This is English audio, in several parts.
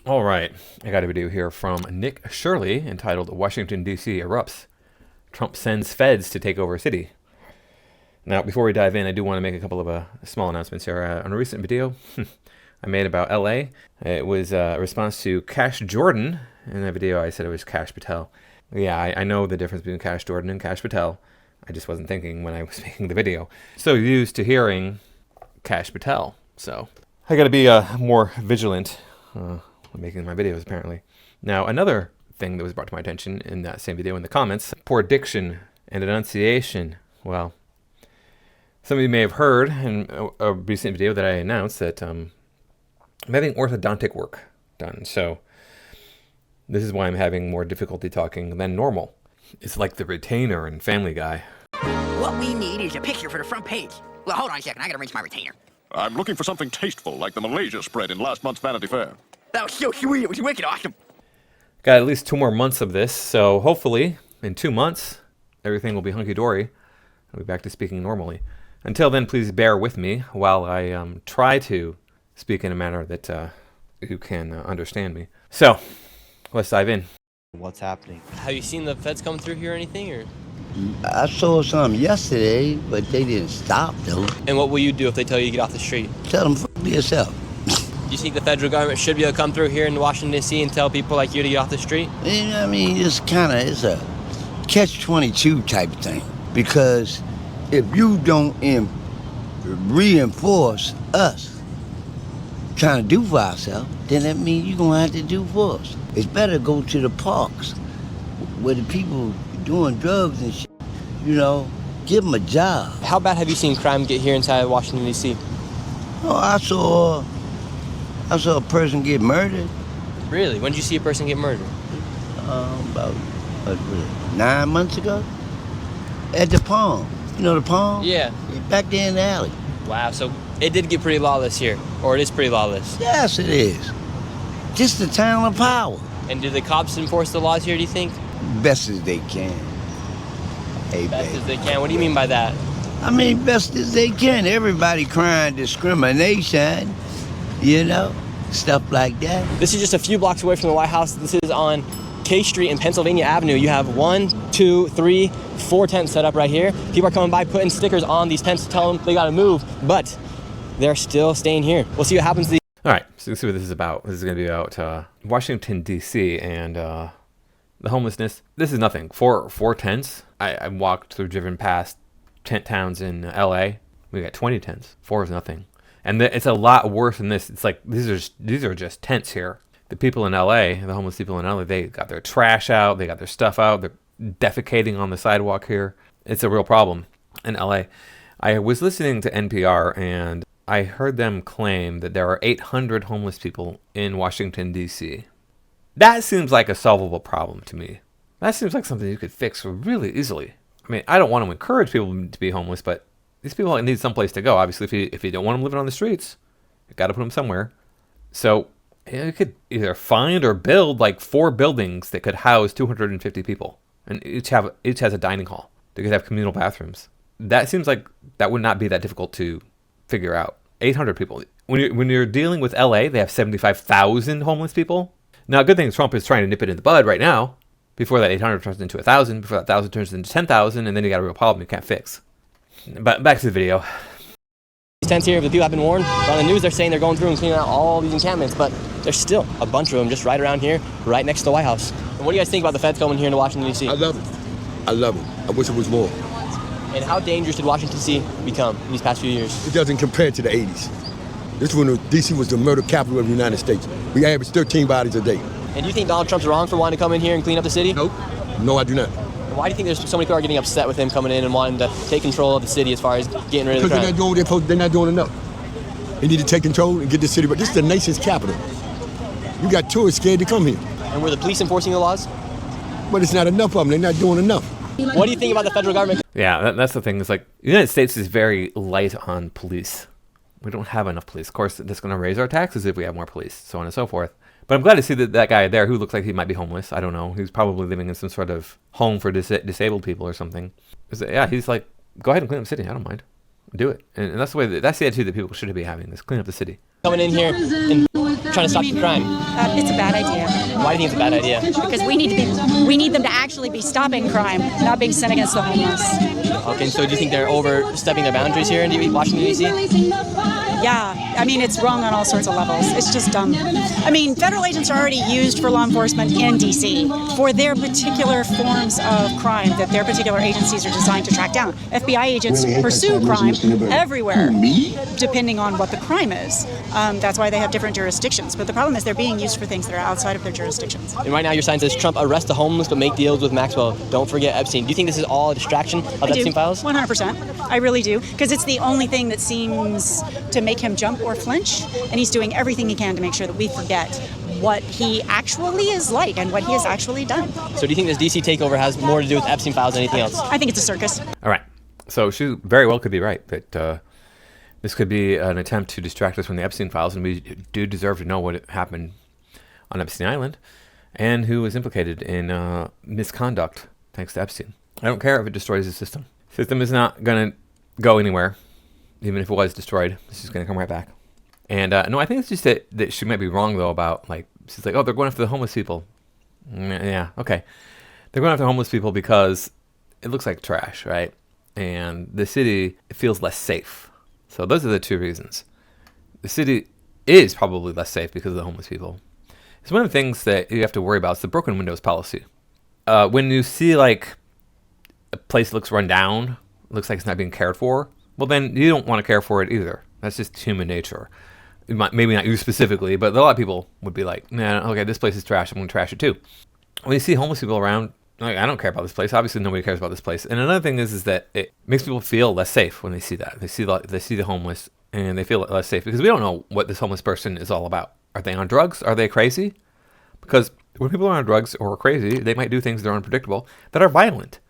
All right, I got a video here from Nick Shirley entitled Washington D.C. Erupts. Trump sends feds to take over city. Now, before we dive in, I do want to make a couple of small announcements here. On a recent video I made about LA, it was a response to Cash Jordan. In that video, I said it was Cash Patel. Yeah, I know the difference between Cash Jordan and Cash Patel. I just wasn't thinking when I was making the video. So used to hearing Cash Patel. So I got to be more vigilant when making my videos, apparently. Now, another thing that was brought to my attention in that same video in the comments, poor diction and enunciation. Well, some of you may have heard in a recent video that I announced that I'm having orthodontic work done. So this is why I'm having more difficulty talking than normal. It's like the retainer in Family Guy. What we need is a picture for the front page. Well, hold on a second. I gotta rinse my retainer. I'm looking for something tasteful, like the Malaysia spread in last month's Vanity Fair. That was so sweet. It was wicked awesome. Got at least 2 more months of this, so hopefully in 2 months, everything will be hunky-dory. I'll be back to speaking normally. Until then, please bear with me while I try to speak in a manner that you can understand me. So, let's dive in. What's happening? Have you seen the feds come through here or anything? Or? I saw some yesterday, but they didn't stop though. And what will you do if they tell you to get off the street? Tell them f yourself. Do you think the federal government should be able to come through here in Washington D.C. and tell people like you to get off the street? I mean, it's a catch-22 type of thing. Because if you don't reinforce us trying to do for ourselves, then that means you're going to have to do for us. It's better to go to the parks where the people doing drugs and shit, you know, give them a job. How bad have you seen crime get here inside of Washington, D.C.? Oh, I saw a person get murdered. Really? When did you see a person get murdered? About 9 months ago. At the Palm. You know the Palm? Yeah. Back there in the alley. Wow, so it did get pretty lawless here, or it is pretty lawless. Yes, it is. Just the town of power. And do the cops enforce the laws here, do you think? Best as they can. Hey, Best baby. as they can. What do you mean by that? I mean, best as they can. Everybody crying discrimination, you know, stuff like that. This is just a few blocks away from the White House. This is on K Street and Pennsylvania Avenue. You have 1, 2, 3, 4 tents set up right here. People are coming by putting stickers on these tents to tell them they gotta move, but they're still staying here. We'll see what happens to these. All right, so let's see what this is about. This is going to be about Washington, D.C. and the homelessness. This is nothing. Four tents. I walked through, driven past tent towns in L.A. We got 20 tents. 4 is nothing. And it's a lot worse than this. It's like these are just tents here. The people in L.A., the homeless people in L.A., they got their trash out. They got their stuff out. They're defecating on the sidewalk here. It's a real problem in L.A. I was listening to NPR, and I heard them claim that there are 800 homeless people in Washington, D.C. That seems like a solvable problem to me. That seems like something you could fix really easily. I mean, I don't want to encourage people to be homeless, but these people need someplace to go. Obviously, if you don't want them living on the streets, you got to put them somewhere. So you could either find or build like 4 buildings that could house 250 people, and each has a dining hall. They could have communal bathrooms. That seems like that would not be that difficult to figure out. 800 people. When you're dealing with LA, they have 75,000 homeless people. Now, good thing Trump is trying to nip it in the bud right now. Before that 800 turns into 1,000, before that 1,000 turns into 10,000, and then you got a real problem you can't fix. But back to the video. These tents here, the people have been warned. On the news, they're saying they're going through and cleaning out all these encampments, but there's still a bunch of them just right around here, right next to the White House. And what do you guys think about the feds coming here into Washington, D.C.? I love it. I love it. I wish it was more. And how dangerous did Washington, D.C. become in these past few years? It doesn't compare to the 80s. This is when D.C. was the murder capital of the United States. We averaged 13 bodies a day. And do you think Donald Trump's wrong for wanting to come in here and clean up the city? Nope. No, I do not. And why do you think there's so many people are getting upset with him coming in and wanting to take control of the city as far as getting rid of the Because crime? they're not doing enough. They need to take control and get this city. But this is the nation's capital. You got tourists scared to come here. And were the police enforcing the laws? But it's not enough of them. They're not doing enough. What do you think about the federal government? Yeah, that's the thing. It's like the United States is very light on police. We don't have enough police. Of course, that's going to raise our taxes if we have more police, so on and so forth. But I'm glad to see that guy there who looks like he might be homeless. I don't know. He's probably living in some sort of home for disabled people or something. Yeah, he's like, go ahead and clean up the city. I don't mind. Do it. And that's the way. That's the attitude that people should be having. Is clean up the city. Coming in here and trying to stop the crime? It's a bad idea Why do you think it's a bad idea? because we need them to actually be stopping crime, not being sent against the homeless. Okay, so do you think they're overstepping their boundaries here in Washington, D.C.? Yeah, I mean, it's wrong on all sorts of levels. It's just dumb. I mean, federal agents are already used for law enforcement in D.C. for their particular forms of crime that their particular agencies are designed to track down. FBI agents pursue crime everywhere, depending on what the crime is. That's why they have different jurisdictions. But the problem is they're being used for things that are outside of their jurisdictions. And right now your sign says Trump arrest the homeless but make deals with Maxwell. Don't forget Epstein. Do you think this is all a distraction of Epstein files? 100%. I really do. Because it's the only thing that seems to make him jump or flinch. And he's doing everything he can to make sure that we forget what he actually is like and what he has actually done. So do you think this DC takeover has more to do with Epstein files than anything else? I think it's a circus. All right. So she very well could be right that this could be an attempt to distract us from the Epstein files, and we do deserve to know what happened on Epstein Island and who was implicated in misconduct thanks to Epstein. I don't care if it destroys the system. The system is not going to go anywhere. Even if it was destroyed, it's just going to come right back. And no, I think it's just that she might be wrong, though, about, like, she's like, oh, they're going after the homeless people. Yeah, okay. They're going after homeless people because it looks like trash, right? And the city feels less safe. So those are the two reasons. The city is probably less safe because of the homeless people. It's one of the things that you have to worry about. It's the broken windows policy. When you see, like, a place looks run down, looks like it's not being cared for, well, then you don't want to care for it either. That's just human nature. Maybe not you specifically, but a lot of people would be like, nah, okay, this place is trash. I'm going to trash it too. When you see homeless people around, like, I don't care about this place. Obviously, nobody cares about this place. And another thing is that it makes people feel less safe when they see that. They see the homeless and they feel less safe because we don't know what this homeless person is all about. Are they on drugs? Are they crazy? Because when people are on drugs or crazy, they might do things that are unpredictable, that are violent.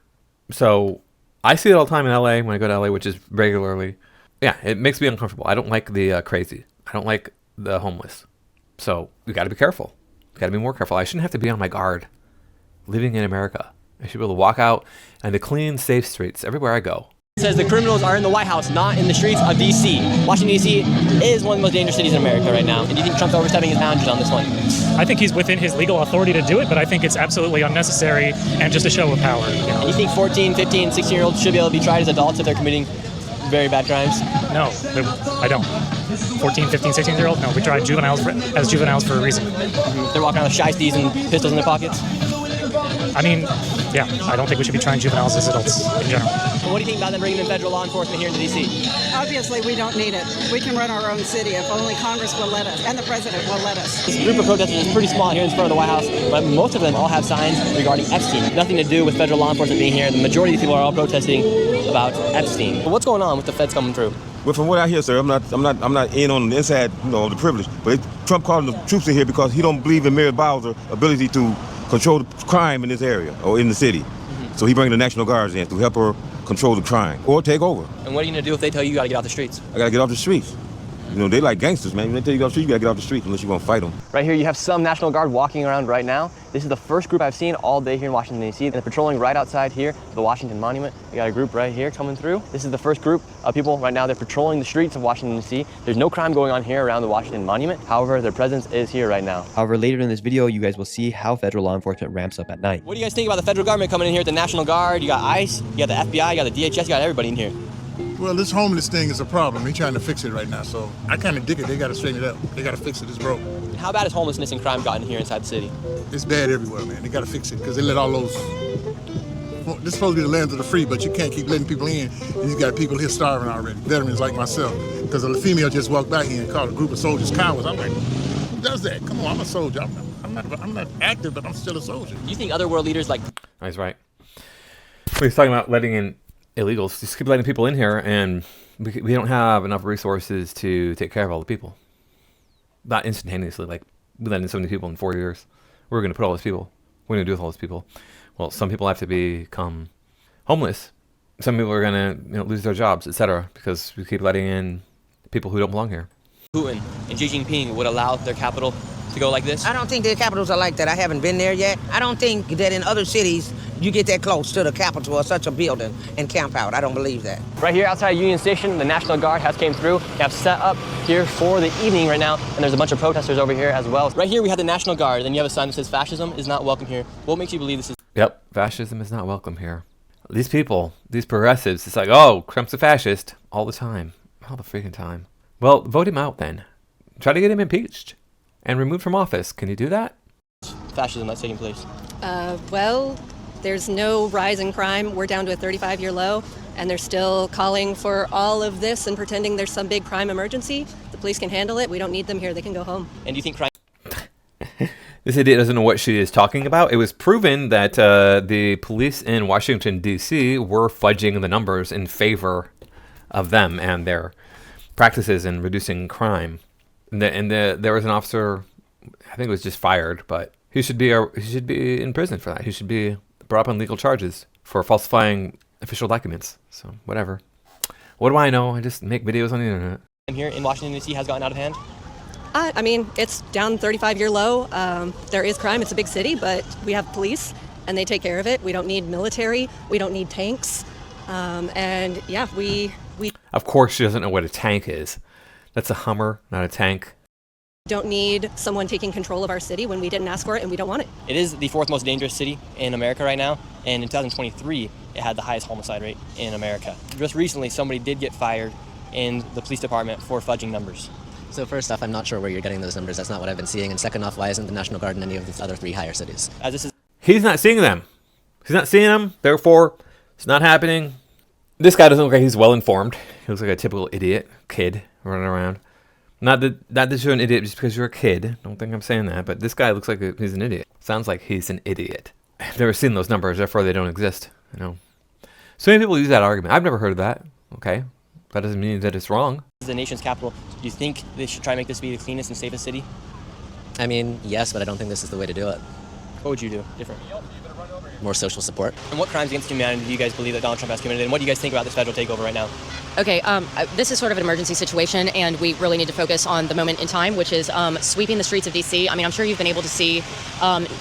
So I see it all the time in LA when I go to LA, which is regularly. Yeah, it makes me uncomfortable. I don't like the crazy. I don't like the homeless. So we got to be careful. We got to be more careful. I shouldn't have to be on my guard living in America. I should be able to walk out and the clean, safe streets everywhere I go. It says the criminals are in the White House, not in the streets of D.C. Washington, D.C. is one of the most dangerous cities in America right now. And do you think Trump's overstepping his boundaries on this one? I think he's within his legal authority to do it, but I think it's absolutely unnecessary and just a show of power. And you think 14, 15, 16-year-olds should be able to be tried as adults if they're committing very bad crimes? No, I don't. 14, 15, 16-year-olds? No, we tried juveniles as juveniles for a reason. They're walking around with shiesties and pistols in their pockets? I mean, yeah, I don't think we should be trying juveniles as adults in general. What do you think about them bringing in federal law enforcement here into D.C.? Obviously, we don't need it. We can run our own city if only Congress will let us, and the president will let us. This group of protesters is pretty small here in front of the White House, but most of them all have signs regarding Epstein. Nothing to do with federal law enforcement being here. The majority of these people are all protesting about Epstein. But what's going on with the feds coming through? Well, from what I hear, sir, I'm not in on the inside, of the privilege. But Trump calling the troops in here because he don't believe in Mary Bowser's ability to control the crime in this area or in the city. So he bringing the National Guards in to help her control the crime or take over. And what are you going to do if they tell you got to get off the streets? I got to get off the streets. They like gangsters, man. When they tell you to get off the street, you got to get off the street unless you want to fight them. Right here, you have some National Guard walking around right now. This is the first group I've seen all day here in Washington, D.C. And they're patrolling right outside here to the Washington Monument. We got a group right here coming through. This is the first group of people right now. They're patrolling the streets of Washington, D.C. There's no crime going on here around the Washington Monument. However, their presence is here right now. However, later in this video, you guys will see how federal law enforcement ramps up at night. What do you guys think about the federal government coming in here with the National Guard? You got ICE, you got the FBI, you got the DHS, you got everybody in here. Well, this homeless thing is a problem. They're trying to fix it right now, so I kind of dig it. They got to straighten it up. They got to fix it. It's broke. How bad has homelessness and crime gotten here inside the city? It's bad everywhere, man. They got to fix it because they let all those... Well, this is supposed to be the land of the free, but you can't keep letting people in. And you got people here starving already, veterans like myself. Because a female just walked by here and called a group of soldiers cowards. I'm like, who does that? Come on, I'm a soldier. I'm not active, but I'm still a soldier. Do you think other world leaders like... He's right. He's talking about letting in illegals. Just keep letting people in here, and we don't have enough resources to take care of all the people. Not instantaneously, like we let in so many people in 4 years. We're going to put all those people. What are we going to do with all those people? Well, some people have to become homeless. Some people are going to lose their jobs, etc., because we keep letting in people who don't belong here. Putin and Xi Jinping would allow their capital to go like this? I don't think their capitals are like that. I haven't been there yet. I don't think that in other cities you get that close to the Capitol or such a building and camp out. I don't believe that. Right here outside Union Station, the National Guard has came through. They have set up here for the evening right now, and there's a bunch of protesters over here as well. Right here we have the National Guard, and you have a sign that says fascism is not welcome here. What makes you believe this is? Yep, fascism is not welcome here. These people, these progressives, it's like, oh, Trump's a fascist all the time. All the freaking time. Well, vote him out then. Try to get him impeached and removed from office. Can you do that? Fascism that's taking place. Well, there's no rise in crime. We're down to a 35-year low, and they're still calling for all of this and pretending there's some big crime emergency. The police can handle it. We don't need them here. They can go home. And do you think crime... This idiot doesn't know what she is talking about. It was proven that the police in Washington, D.C. were fudging the numbers in favor of them and their practices in reducing crime. And there was an officer, I think it was just fired, but he should be in prison for that. He should be brought up on legal charges for falsifying official documents. So whatever. What do I know? I just make videos on the internet. Here in Washington, D.C. has gotten out of hand? I mean, it's down 35-year low. There is crime. It's a big city, but we have police, and they take care of it. We don't need military. We don't need tanks. And yeah, we... Of course she doesn't know what a tank is. That's a Hummer, not a tank. Don't need someone taking control of our city when we didn't ask for it and we don't want it. It is the fourth most dangerous city in America right now, and in 2023, it had the highest homicide rate in America. Just recently, somebody did get fired in the police department for fudging numbers. So first off, I'm not sure where you're getting those numbers. That's not what I've been seeing. And second off, why isn't the National Guard in any of these other 3 higher cities? He's not seeing them. He's not seeing them. Therefore, it's not happening. This guy doesn't look like he's well informed. He looks like a typical idiot kid running around. Not that you're an idiot just because you're a kid. Don't think I'm saying that. But this guy looks like he's an idiot. Sounds like he's an idiot. I've never seen those numbers. Therefore, they don't exist. You know. So many people use that argument. I've never heard of that. Okay. That doesn't mean that it's wrong. This is the nation's capital. Do you think they should try to make this be the cleanest and safest city? I mean, yes, but I don't think this is the way to do it. What would you do different? More social support. And what crimes against humanity do you guys believe that Donald Trump has committed? And what do you guys think about this federal takeover right now? Okay, this is sort of an emergency situation, and we really need to focus on the moment in time, which is sweeping the streets of D.C. I mean, I'm sure you've been able to see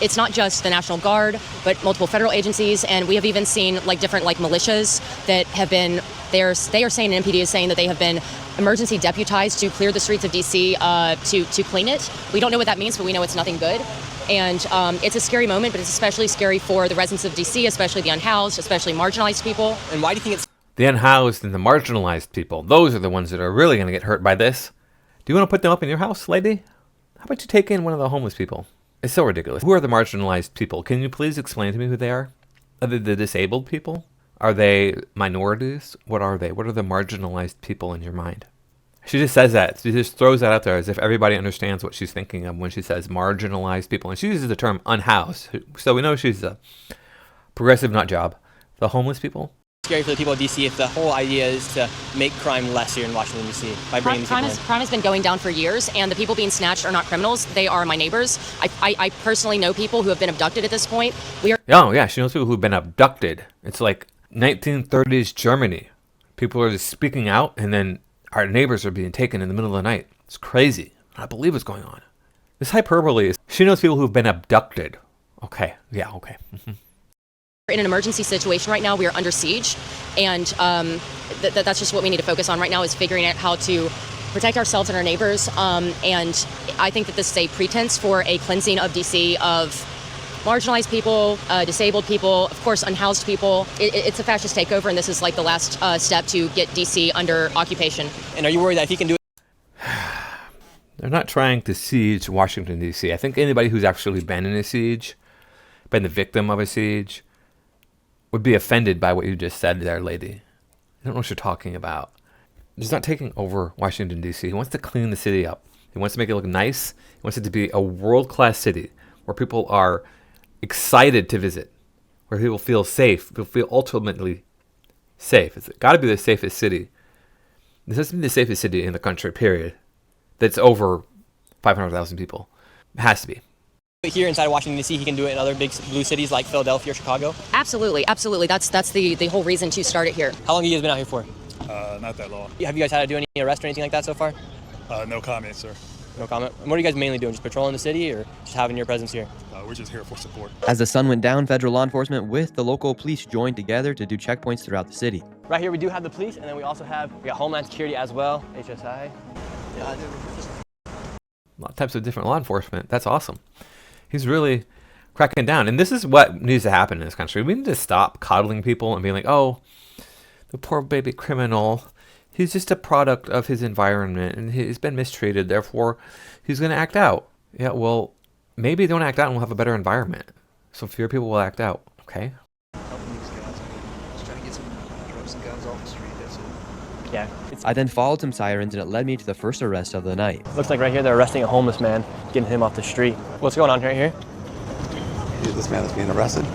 it's not just the National Guard, but multiple federal agencies, and we have even seen like different like militias that have been. They are saying, and NPD is saying that they have been emergency deputized to clear the streets of D.C. to clean it. We don't know what that means, but we know it's nothing good. And it's a scary moment, but it's especially scary for the residents of D.C., especially the unhoused, especially marginalized people. And why do you think it's... The unhoused and the marginalized people, those are the ones that are really going to get hurt by this. Do you want to put them up in your house, lady? How about you take in one of the homeless people? It's so ridiculous. Who are the marginalized people? Can you please explain to me who they are? Are they the disabled people? Are they minorities? What are they? What are the marginalized people in your mind? She just says that. She just throws that out there as if everybody understands what she's thinking of when she says marginalized people. And she uses the term unhoused. So we know she's a progressive nut job. The homeless people? Scary for the people of D.C. if the whole idea is to make crime less here in Washington, D.C. by bringing these people in. Crime has been going down for years, and the people being snatched are not criminals. They are my neighbors. I personally know people who have been abducted at this point. Oh, yeah, she knows people who've been abducted. It's like 1930s Germany. People are just speaking out, and then our neighbors are being taken in the middle of the night. It's crazy. I don't believe what's going on. This hyperbole is, she knows people who've been abducted. Okay, yeah, okay. In an emergency situation right now, we are under siege, and that's just what we need to focus on right now is figuring out how to protect ourselves and our neighbors. And I think that this is a pretense for a cleansing of D.C. of marginalized people, disabled people, of course, unhoused people. It's a fascist takeover, and this is like the last step to get D.C. under occupation. And are you worried that if he can do it? They're not trying to siege Washington, D.C. I think anybody who's actually been in a siege, been the victim of a siege, would be offended by what you just said there, lady. I don't know what you're talking about. He's not taking over Washington, D.C. He wants to clean the city up. He wants to make it look nice. He wants it to be a world-class city where people are excited to visit, where people feel safe, people feel ultimately safe. It's got to be the safest city. This has to be the safest city in the country, period. That's over 500,000 people. It has to be. Here inside of Washington, D.C., he can do it in other big blue cities like Philadelphia or Chicago? Absolutely, absolutely. That's the whole reason to start it here. How long have you guys been out here for? Not that long. Have you guys had to do any arrests or anything like that so far? No comment, sir. No comment. And what are you guys mainly doing? Just patrolling the city or just having your presence here? We're just here for support. As the sun went down, federal law enforcement with the local police joined together to do checkpoints throughout the city. Right here we do have the police, and then we got Homeland Security as well, HSI. A lot of types of different law enforcement. That's awesome. He's really cracking down. And this is what needs to happen in this country. We need to stop coddling people and being like, oh, the poor baby criminal. He's just a product of his environment and he's been mistreated. Therefore, he's going to act out. Yeah, well, maybe don't act out and we'll have a better environment. So fewer people will act out. Okay. Just trying to get some drugs and guns off the street. That's it. Yeah. I then followed some sirens and it led me to the first arrest of the night. Looks like right here they're arresting a homeless man, getting him off the street. What's going on right here? This man is being arrested.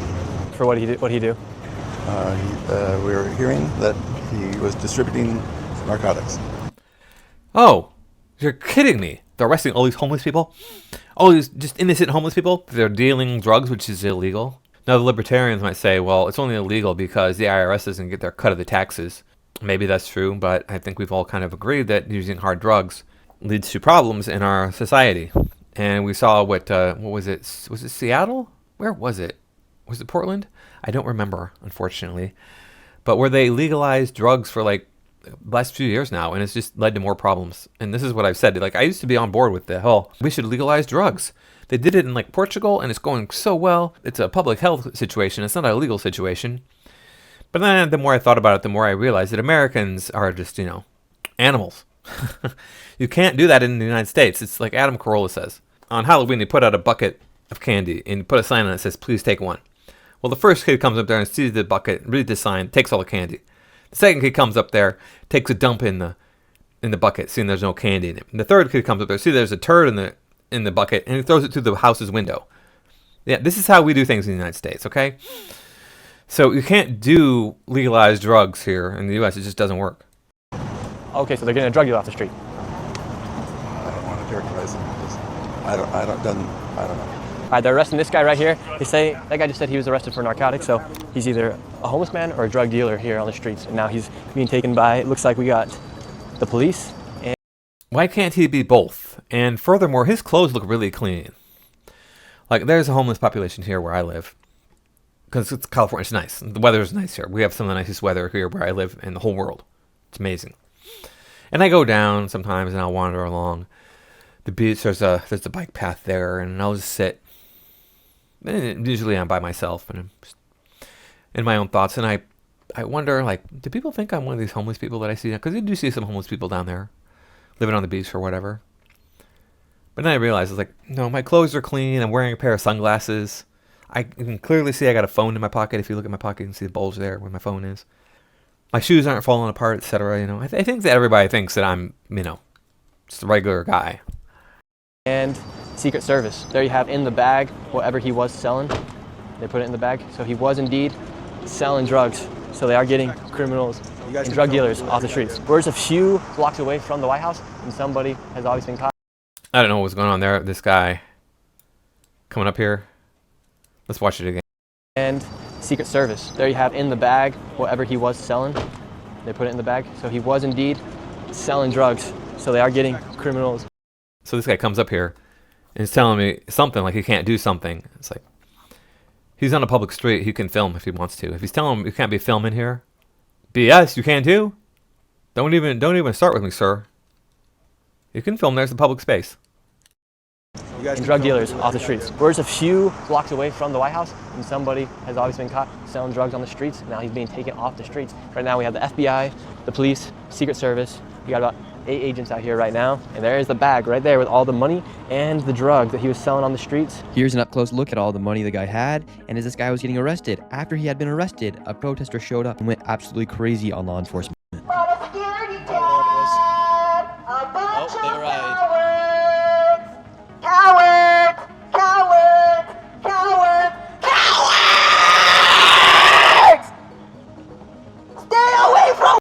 For what did he do? We were hearing that he was distributing narcotics. Oh, you're kidding me. They're arresting all these homeless people? All these just innocent homeless people? They're dealing drugs, which is illegal. Now, the libertarians might say, well, it's only illegal because the IRS doesn't get their cut of the taxes. Maybe that's true, but I think we've all kind of agreed that using hard drugs leads to problems in our society. And we saw what was it? Was it Seattle? Where was it? Was it Portland? I don't remember, unfortunately. But where they legalized drugs for like the last few years now, and it's just led to more problems. And this is what I've said. Like, I used to be on board with the whole, we should legalize drugs. They did it in like Portugal, and it's going so well. It's a public health situation. It's not a legal situation. But then the more I thought about it, the more I realized that Americans are just, animals. You can't do that in the United States. It's like Adam Carolla says. On Halloween, they put out a bucket of candy and put a sign on it that says, please take one. Well, the first kid comes up there and sees the bucket, reads the sign, takes all the candy. The second kid comes up there, takes a dump in the bucket, seeing there's no candy in it. And the third kid comes up there, sees there's a turd in the bucket, and he throws it through the house's window. Yeah, this is how we do things in the United States, okay? So you can't do legalized drugs here in the U.S. It just doesn't work. Okay, so they're getting a drug deal off the street. I don't want to characterize it. I don't know. All right, they're arresting this guy right here. They say that guy just said he was arrested for narcotics, so he's either a homeless man or a drug dealer here on the streets. And now he's being taken by, it looks like we got the police. And why can't he be both? And furthermore, his clothes look really clean. Like, there's a homeless population here where I live. Because it's California, it's nice. The weather's nice here. We have some of the nicest weather here where I live in the whole world. It's amazing. And I go down sometimes and I'll wander along the beach. There's a bike path there, and I'll just sit. And usually I'm by myself and I'm just in my own thoughts. And I wonder, like, do people think I'm one of these homeless people that I see? Because I do see some homeless people down there living on the beach or whatever. But then I realize, it's like, no, my clothes are clean. I'm wearing a pair of sunglasses. I can clearly see I got a phone in my pocket. If you look at my pocket, you can see the bulge there where my phone is. My shoes aren't falling apart, etc. I think that everybody thinks that I'm, just a regular guy. And Secret Service. There you have in the bag whatever he was selling. They put it in the bag. So he was indeed selling drugs. So they are getting criminals and drug dealers off the streets. We're just a few blocks away from the White House, and somebody has always been caught. I don't know what's going on there. This guy coming up here. Let's watch it again. And Secret Service. There you have in the bag whatever he was selling. They put it in the bag. So he was indeed selling drugs. So they are getting criminals. So this guy comes up here and he's telling me something like he can't do something. It's like, he's on a public street. He can film if he wants to. If he's telling him you can't be filming here, BS, you can too. Don't even start with me, sir. You can film. There's the public space. And drug dealers off the streets. We're just a few blocks away from the White House, and somebody has always been caught selling drugs on the streets. Now he's being taken off the streets. Right now we have the FBI, the police, Secret Service. We got about 8 agents out here right now, and there is the bag right there with all the money and the drug that he was selling on the streets. Here's an up-close look at all the money the guy had, and as this guy was getting arrested, after he had been arrested, a protester showed up and went absolutely crazy on law enforcement. Oh, they arrived. Coward! Coward! Coward! Cowards! Stay away from...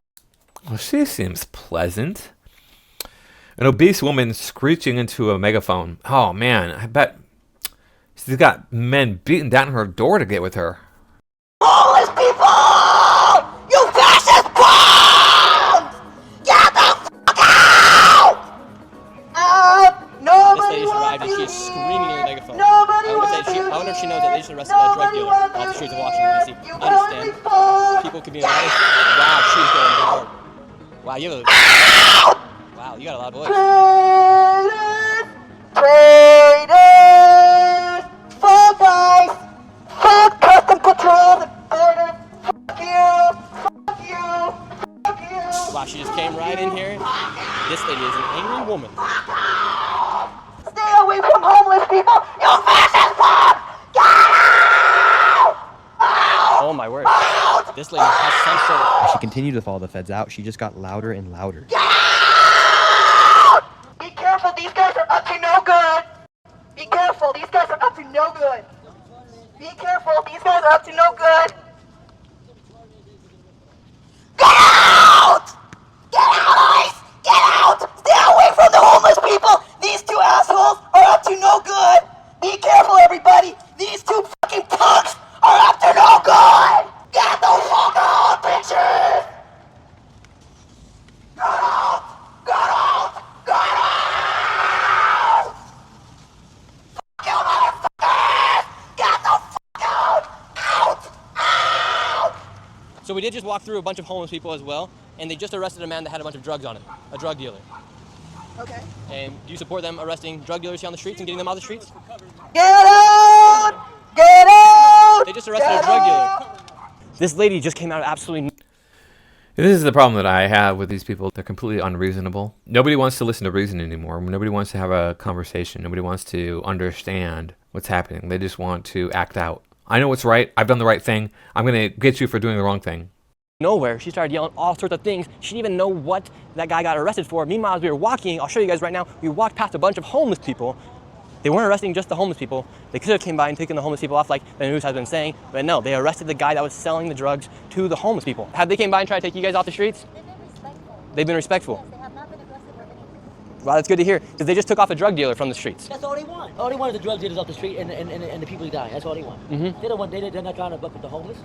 Well, she seems pleasant. An obese woman screeching into a megaphone. Oh, man, I bet she's got men beating down her door to get with her. Homeless people! You fascist bums! Get the fuck out! No I wonder if she knows that they just arrested a drug dealer off the streets of Washington, D.C. I understand. People could be arrested. Wow, she's going hard. Wow, you have a... Wow, you got a loud voice. Traitors! Fuck ICE! Fuck custom control the border! Fuck you! Fuck you! Fuck you! Wow, she just came right in here. This lady is an angry woman. Stay away from homeless people! You fascist fuck! Get out! Oh my word. This lady has some sort of... As she continued to follow the feds out, she just got louder and louder. Be careful, these guys are up to no good! Be careful, these guys are up to no good! Be careful, these guys are up to no good! Get out! Get out, ICE! Get out! Stay away from the homeless people! These two assholes are up to no good! Be careful, everybody! These two fucking punks are up to no good! Get the fuck out, bitches! Get out! Get out! Get out! Fuck you, motherfuckers! Get the fuck out! Out! Out! So we did just walk through a bunch of homeless people as well, and they just arrested a man that had a bunch of drugs on him, a drug dealer. Okay. And do you support them arresting drug dealers here on the streets and getting them out of the streets? Get out! Get out! They just arrested a drug dealer. This lady just came out absolutely... This is the problem that I have with these people. They're completely unreasonable. Nobody wants to listen to reason anymore. Nobody wants to have a conversation. Nobody wants to understand what's happening. They just want to act out. I know what's right. I've done the right thing. I'm going to get you for doing the wrong thing. Nowhere. She started yelling all sorts of things. She didn't even know what that guy got arrested for. Meanwhile, as we were walking, I'll show you guys right now, we walked past a bunch of homeless people. They weren't arresting just the homeless people. They could have came by and taken the homeless people off like the news has been saying, but no, they arrested the guy that was selling the drugs to the homeless people. Have they came by and tried to take you guys off the streets? They've been respectful. Wow, that's good to hear, because they just took off a drug dealer from the streets. That's all they want. All they want is the drug dealers off the street and the people who die. That's all they want. Mm-hmm. They don't want. They're not trying to buck with the homeless.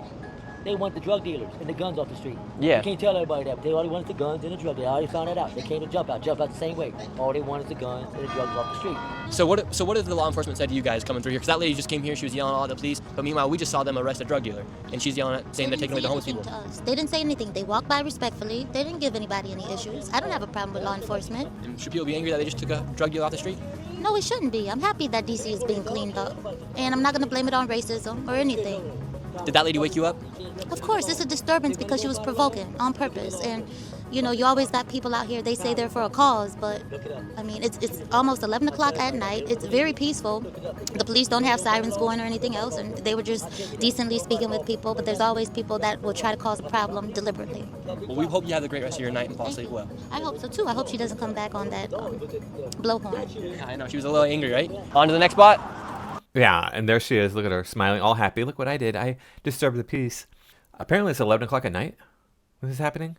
They want the drug dealers and the guns off the street. Yeah. You can't tell everybody that, but they already wanted the guns and the drugs. They already found that out. They came to jump out the same way. All they want is the guns and the drugs off the street. So what has the law enforcement said to you guys coming through here? Because that lady just came here, she was yelling at all the police, but meanwhile we just saw them arrest a drug dealer, and she's yelling at, saying they're taking away the homeless people. They didn't say anything. They walked by respectfully. They didn't give anybody any issues. I don't have a problem with law enforcement. And should people be angry that they just took a drug dealer off the street? No, it shouldn't be. I'm happy that DC is being cleaned up, and I'm not going to blame it on racism or anything. Did that lady wake you up? Of course, it's a disturbance because she was provoking on purpose. And, you know, you always got people out here, they say they're for a cause, but, I mean, it's almost 11 o'clock at night. It's very peaceful. The police don't have sirens going or anything else, and they were just decently speaking with people, but there's always people that will try to cause a problem deliberately. Well, we hope you have a great rest of your night and fall asleep well. I hope so, too. I hope she doesn't come back on that blowhorn. I know, she was a little angry, right? On to the next spot. Yeah, and there she is. Look at her, smiling, all happy. Look what I did. I disturbed the peace. Apparently it's 11 o'clock at night. This is happening.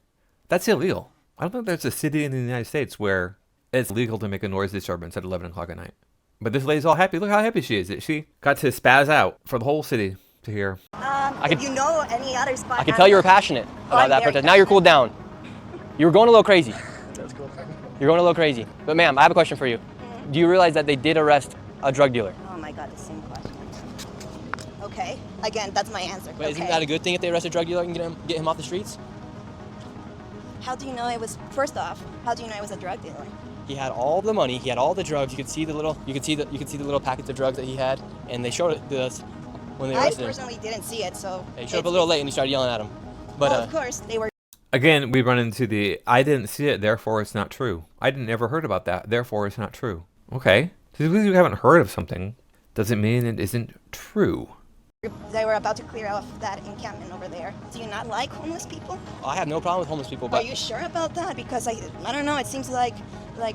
That's illegal. I don't think there's a city in the United States where it's legal to make a noise disturbance at 11 o'clock at night. But this lady's all happy. Look how happy she is. She got to spaz out for the whole city to hear. If you know any other spot. I can tell you were passionate about that protest. Now you're cooled down. You were going a little crazy. You're going a little crazy. But ma'am, I have a question for you. Do you realize that they did arrest a drug dealer? Oh my God, the same question. Okay, again, that's my answer. But isn't that a good thing if they arrest a drug dealer and get him off the streets? How do you know it was? First off, how do you know it was a drug dealer? He had all the money. He had all the drugs. You could see the little packets of drugs that he had, and they showed it to us when they arrested him. I personally didn't see it, so. He showed up a little late, and you started yelling at him. But well, of course they were. Again, we run into the I didn't see it, therefore it's not true. I didn't ever heard about that, therefore it's not true. Okay, just because you haven't heard of something doesn't mean it isn't true. They were about to clear off that encampment over there. Do you not like homeless people? I have no problem with homeless people, but are you sure about that? Because I don't know. It seems like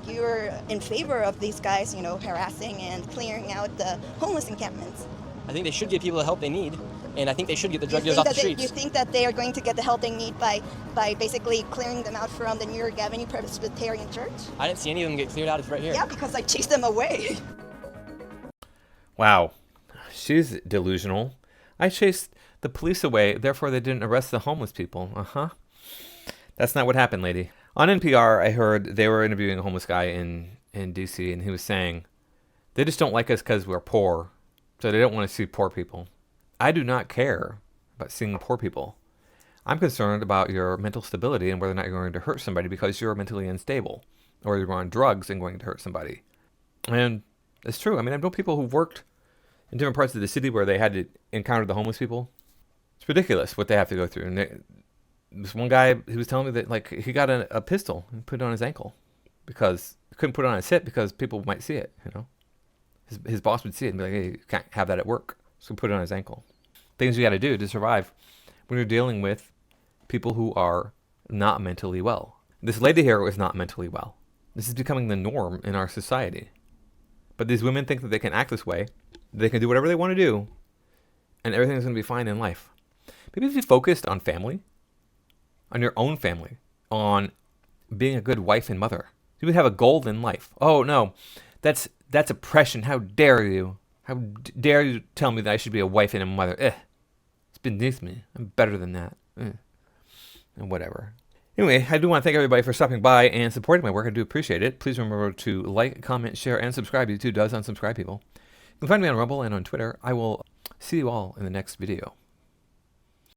you're in favor of these guys, you know, harassing and clearing out the homeless encampments. I think they should give people the help they need, and I think they should get the drug dealers off the streets. You think that they are going to get the help they need by basically clearing them out from the New York Avenue Presbyterian Church? I didn't see any of them get cleared out. It's right here. Yeah, because I chased them away. Wow, she's delusional. I chased the police away, therefore they didn't arrest the homeless people. That's not what happened, lady. On NPR, I heard they were interviewing a homeless guy in D.C., and he was saying, they just don't like us because we're poor. So they don't want to see poor people. I do not care about seeing poor people. I'm concerned about your mental stability and whether or not you're going to hurt somebody because you're mentally unstable, or you're on drugs and going to hurt somebody. And it's true. I mean, I know people who've worked in different parts of the city where they had to encounter the homeless people. It's ridiculous what they have to go through. And this one guy, he was telling me that like he got a pistol and put it on his ankle because he couldn't put it on his hip because people might see it. You know, his boss would see it and be like, "Hey, you can't have that at work." So he put it on his ankle. Things you got to do to survive when you're dealing with people who are not mentally well. This lady here is not mentally well. This is becoming the norm in our society. But these women think that they can act this way, they can do whatever they want to do, and everything's going to be fine in life. Maybe if you focused on family, on your own family, on being a good wife and mother, you would have a goal in life. Oh no, that's oppression. How dare you? How dare you tell me that I should be a wife and a mother? It's beneath me. I'm better than that. And whatever. Anyway, I do want to thank everybody for stopping by and supporting my work. I do appreciate it. Please remember to like, comment, share, and subscribe. YouTube does unsubscribe people. You can find me on Rumble and on Twitter. I will see you all in the next video.